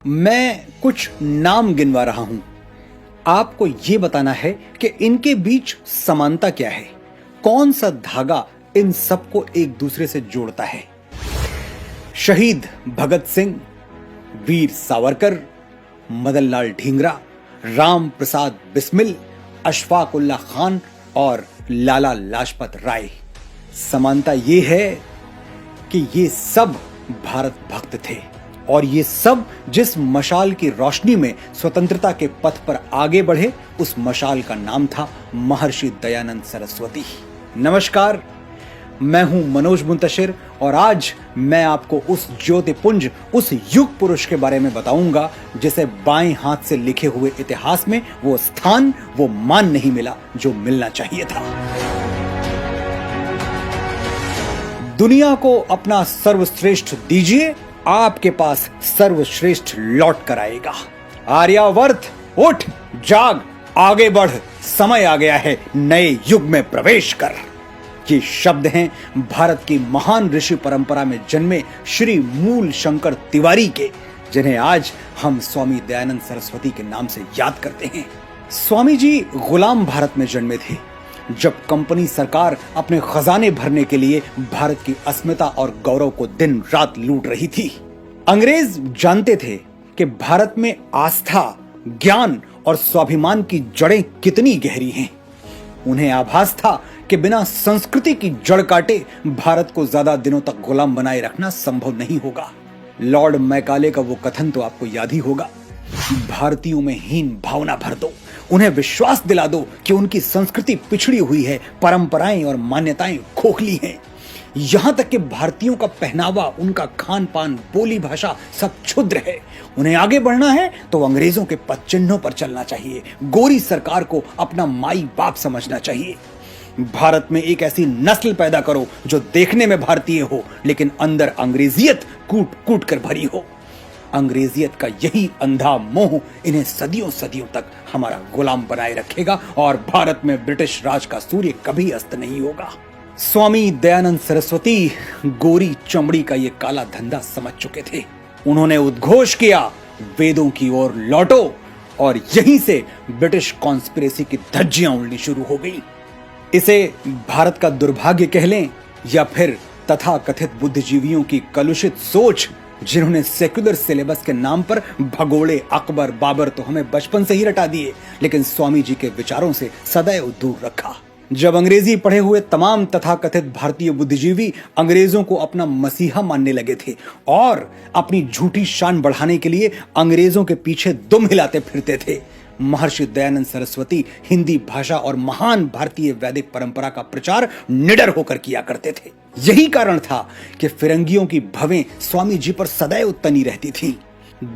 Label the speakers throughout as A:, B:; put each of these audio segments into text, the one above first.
A: मैं कुछ नाम गिनवा रहा हूं। आपको यह बताना है कि इनके बीच समानता क्या है, कौन सा धागा इन सबको एक दूसरे से जोड़ता है। शहीद भगत सिंह, वीर सावरकर, मदन लाल ढींगरा, राम प्रसाद बिस्मिल, अशफाक उल्लाह खान और लाला लाजपत राय। समानता ये है कि ये सब भारत भक्त थे और ये सब जिस मशाल की रोशनी में स्वतंत्रता के पथ पर आगे बढ़े, उस मशाल का नाम था महर्षि दयानंद सरस्वती। नमस्कार, मैं हूं मनोज मुंतशिर और आज मैं आपको उस ज्योतिपुंज, उस युग पुरुष के बारे में बताऊंगा जिसे बाएं हाथ से लिखे हुए इतिहास में वो स्थान, वो मान नहीं मिला जो मिलना चाहिए था। दुनिया को अपना सर्वश्रेष्ठ दीजिए, आपके पास सर्वश्रेष्ठ लौट कर आएगा। आर्यावर्त उठ, जाग, आगे बढ़, समय आ गया है नए युग में प्रवेश कर। ये शब्द हैं भारत की महान ऋषि परंपरा में जन्मे श्री मूल शंकर तिवारी के, जिन्हें आज हम स्वामी दयानंद सरस्वती के नाम से याद करते हैं। स्वामी जी गुलाम भारत में जन्मे थे, जब कंपनी सरकार अपने खजाने भरने के लिए भारत की अस्मिता और गौरव को दिन रात लूट रही थी। अंग्रेज जानते थे कि भारत में आस्था, ज्ञान और स्वाभिमान की जड़ें कितनी गहरी हैं। उन्हें आभास था कि बिना संस्कृति की जड़ काटे भारत को ज्यादा दिनों तक गुलाम बनाए रखना संभव नहीं होगा। लॉर्ड मैकाले का वो कथन तो आपको याद ही होगा, भारतीयों में हीन भावना भर दो, उन्हें विश्वास दिला दो कि उनकी संस्कृति पिछड़ी हुई है, परंपराएं और मान्यताएं खोखली हैं। यहां तक कि भारतीयों का पहनावा, उनका खान पान, बोली भाषा सब क्षुद्र है। उन्हें आगे बढ़ना है तो अंग्रेजों के पद चिन्हों पर चलना चाहिए, गोरी सरकार को अपना माई बाप समझना चाहिए। भारत में एक ऐसी नस्ल पैदा करो जो देखने में भारतीय हो लेकिन अंदर अंग्रेजियत कूट कूट कर भरी हो। अंग्रेजियत का यही अंधा मोह इन्हें सदियों सदियों तक हमारा गुलाम बनाए रखेगा और भारत में ब्रिटिश राज का सूर्य कभी अस्त नहीं होगा। स्वामी दयानंद सरस्वती गोरी चमड़ी का ये काला धंधा समझ चुके थे। उन्होंने उद्घोष किया, वेदों की ओर लौटो, और यहीं से ब्रिटिश कॉन्स्पिरेसी की धज्जियां उड़नी शुरू हो गई। इसे भारत का दुर्भाग्य कह लें या फिर तथाकथित बुद्धिजीवियों की कलुषित सोच, जिन्होंने सेक्युलर सिलेबस के नाम पर भगोड़े अकबर बाबर तो हमें बचपन से ही रटा दिए, लेकिन स्वामी जी के विचारों से सदैव दूर रखा। जब अंग्रेजी पढ़े हुए तमाम तथाकथित भारतीय बुद्धिजीवी अंग्रेजों को अपना मसीहा मानने लगे थे और अपनी झूठी शान बढ़ाने के लिए अंग्रेजों के पीछे दुम हिलाते फिरते थे, महर्षि दयानंद सरस्वती हिंदी भाषा और महान भारतीय वैदिक परंपरा का प्रचार निडर होकर किया करते थे। यही कारण था कि फिरंगियों की भवें स्वामी जी पर सदैव तनी रहती थीं।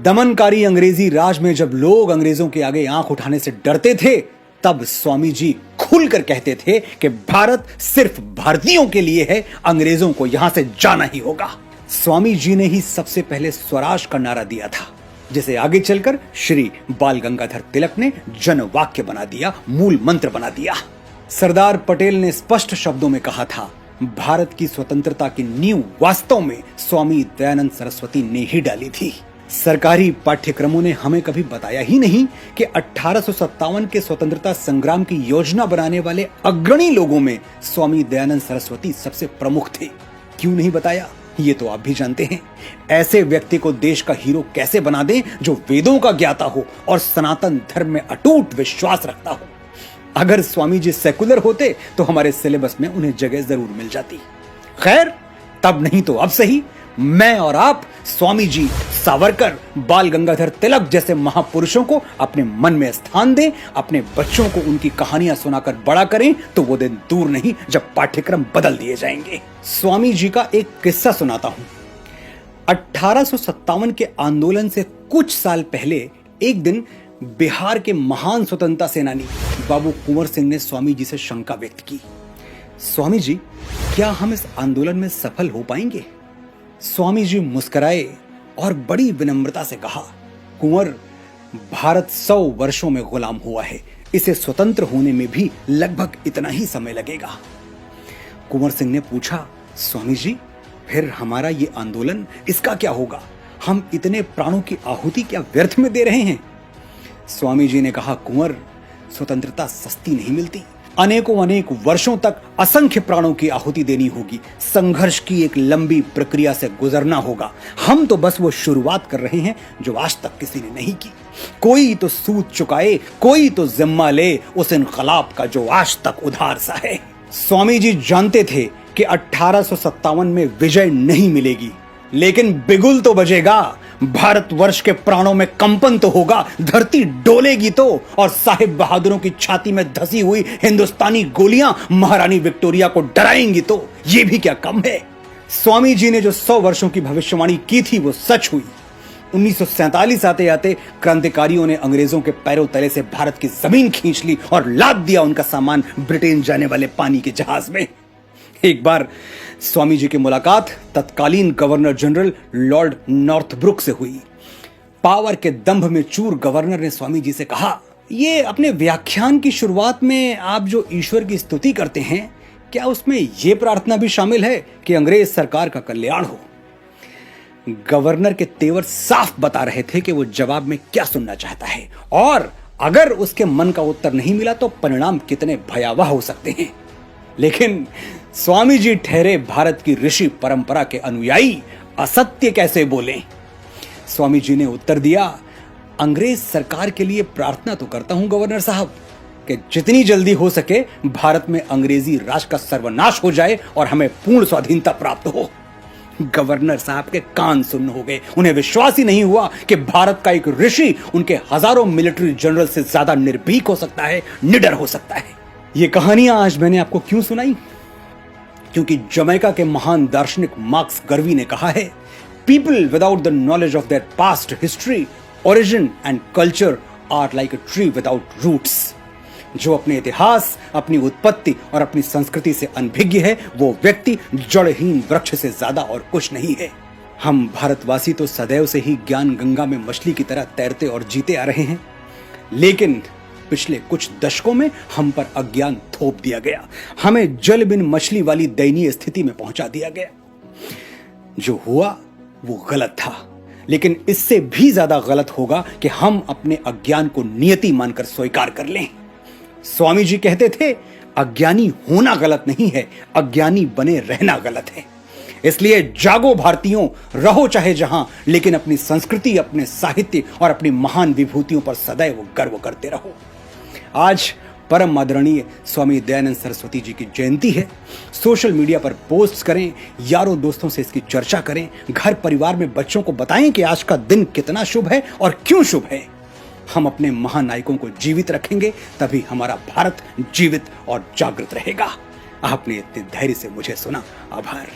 A: दमनकारी अंग्रेजी राज में जब लोग अंग्रेजों के आगे आंख उठाने से डरते थे, तब स्वामी जी खुलकर कहते थे कि भारत सिर्फ भारतीयों के लिए है, अंग्रेजों को यहां से जाना ही होगा। स्वामी जी ने ही सबसे पहले स्वराज का नारा दिया था, जिसे आगे चलकर श्री बाल गंगाधर तिलक ने जन वाक्य बना दिया, मूल मंत्र बना दिया। सरदार पटेल ने स्पष्ट शब्दों में कहा था, भारत की स्वतंत्रता की नींव वास्तव में स्वामी दयानंद सरस्वती ने ही डाली थी। सरकारी पाठ्यक्रमों ने हमें कभी बताया ही नहीं कि 1857 के स्वतंत्रता संग्राम की योजना बनाने वाले अग्रणी लोगों में स्वामी दयानंद सरस्वती सबसे प्रमुख थे। क्यों नहीं बताया, ये तो आप भी जानते हैं। ऐसे व्यक्ति को देश का हीरो कैसे बना दें जो वेदों का ज्ञाता हो और सनातन धर्म में अटूट विश्वास रखता हो। अगर स्वामी जी सेकुलर होते तो हमारे सिलेबस में उन्हें जगह जरूर मिल जाती। खैर, तब नहीं तो अब सही, मैं और आप स्वामी जी, सावरकर, बाल गंगाधर तिलक जैसे महापुरुषों को अपने मन में स्थान दें, अपने बच्चों को उनकी कहानियां सुनाकर बड़ा करें, तो वो दिन दूर नहीं जब पाठ्यक्रम बदल दिए जाएंगे। स्वामी जी का एक किस्सा सुनाता हूं। 1857 के आंदोलन से कुछ साल पहले एक दिन बिहार के महान स्वतंत्रता सेनानी बाबू कुंवर सिंह ने स्वामी जी से शंका व्यक्त की, स्वामी जी, क्या हम इस आंदोलन में सफल हो पाएंगे? स्वामी जी मुस्कुराए और बड़ी विनम्रता से कहा, कुंवर, भारत 100 वर्षों में गुलाम हुआ है, इसे स्वतंत्र होने में भी लगभग इतना ही समय लगेगा। कुंवर सिंह ने पूछा, स्वामी जी, फिर हमारा ये आंदोलन, इसका क्या होगा? हम इतने प्राणों की आहुति क्या व्यर्थ में दे रहे हैं? स्वामी जी ने कहा, कुंवर, स्वतंत्रता सस्ती नहीं मिलती। अनेक वर्षों तक असंख्य प्राणों की आहुति देनी होगी। संघर्ष की एक लंबी प्रक्रिया से गुजरना होगा। हम तो बस वो शुरुआत कर रहे हैं जो आज तक किसी ने नहीं की। कोई तो सूद चुकाए, कोई तो जिम्मा ले उस इनकलाब का जो आज तक उधार सा है। स्वामी जी जानते थे कि 1857 में विजय नहीं मिलेगी, लेकिन बिगुल तो बजेगा। भारतवर्ष के प्राणों में कंपन तो होगा, धरती डोलेगी तो, और साहिब बहादुरों की छाती में धसी हुई हिंदुस्तानी गोलियां महारानी विक्टोरिया को डराएंगी तो। ये भी क्या कम है? स्वामी जी ने जो 100 वर्षों की भविष्यवाणी की थी वो सच हुई। 1947 आते आते क्रांतिकारियों ने अंग्रेजों के पैरों तले से भारत की जमीन खींच ली और लाद दिया उनका सामान ब्रिटेन जाने वाले पानी के जहाज में। एक बार स्वामी जी की मुलाकात तत्कालीन गवर्नर जनरल लॉर्ड नॉर्थब्रुक से हुई। पावर के दंभ में चूर गवर्नर ने स्वामी जी से कहा, ये अपने व्याख्यान की शुरुआत में आप जो ईश्वर की स्तुति करते हैं, क्या उसमें यह प्रार्थना भी शामिल है कि अंग्रेज सरकार का कल्याण हो? गवर्नर के तेवर साफ बता रहे थे कि वो जवाब में क्या सुनना चाहता है, और अगर उसके मन का उत्तर नहीं मिला तो परिणाम कितने भयावह हो सकते हैं। लेकिन स्वामी जी ठहरे भारत की ऋषि परंपरा के अनुयायी, असत्य कैसे बोलें? स्वामी जी ने उत्तर दिया, अंग्रेज सरकार के लिए प्रार्थना तो करता हूं गवर्नर साहब कि जितनी जल्दी हो सके भारत में अंग्रेजी राज का सर्वनाश हो जाए और हमें पूर्ण स्वाधीनता प्राप्त हो। गवर्नर साहब के कान सुन्न हो गए। उन्हें विश्वास ही नहीं हुआ कि भारत का एक ऋषि उनके हजारों मिलिट्री जनरल से ज्यादा निर्भीक हो सकता है, निडर हो सकता है। ये कहानियां आज मैंने आपको क्यों सुनाई? क्योंकि जमैका के महान दार्शनिक मार्क्स गर्वी ने कहा है, people without the knowledge of their past history, origin and culture are like a tree without roots. जो अपने इतिहास, अपनी उत्पत्ति और अपनी संस्कृति से अनभिज्ञ है, वो व्यक्ति जड़हीन वृक्ष से ज्यादा और कुछ नहीं है। हम भारतवासी तो सदैव से ही ज्ञान गंगा में मछली की तरह तैरते और जीते आ रहे हैं, लेकिन पिछले कुछ दशकों में हम पर अज्ञान थोप दिया गया। हमें जल बिन मछली वाली दयनीय स्थिति में पहुंचा दिया गया। जो हुआ वो गलत था, लेकिन इससे भी ज्यादा गलत होगा कि हम अपने अज्ञान को नियति मानकर स्वीकार कर लें। स्वामी जी कहते थे, अज्ञानी होना गलत नहीं है, अज्ञानी बने रहना गलत है। इसलिए जागो भारतीयों, रहो चाहे जहां, लेकिन अपनी संस्कृति, अपने साहित्य और अपनी महान विभूतियों पर सदैव गर्व करते रहो। आज परम आदरणीय स्वामी दयानंद सरस्वती जी की जयंती है। सोशल मीडिया पर पोस्ट करें, यारों दोस्तों से इसकी चर्चा करें, घर परिवार में बच्चों को बताएं कि आज का दिन कितना शुभ है और क्यों शुभ है। हम अपने महानायकों को जीवित रखेंगे, तभी हमारा भारत जीवित और जागृत रहेगा। आपने इतने धैर्य से मुझे सुना, आभार।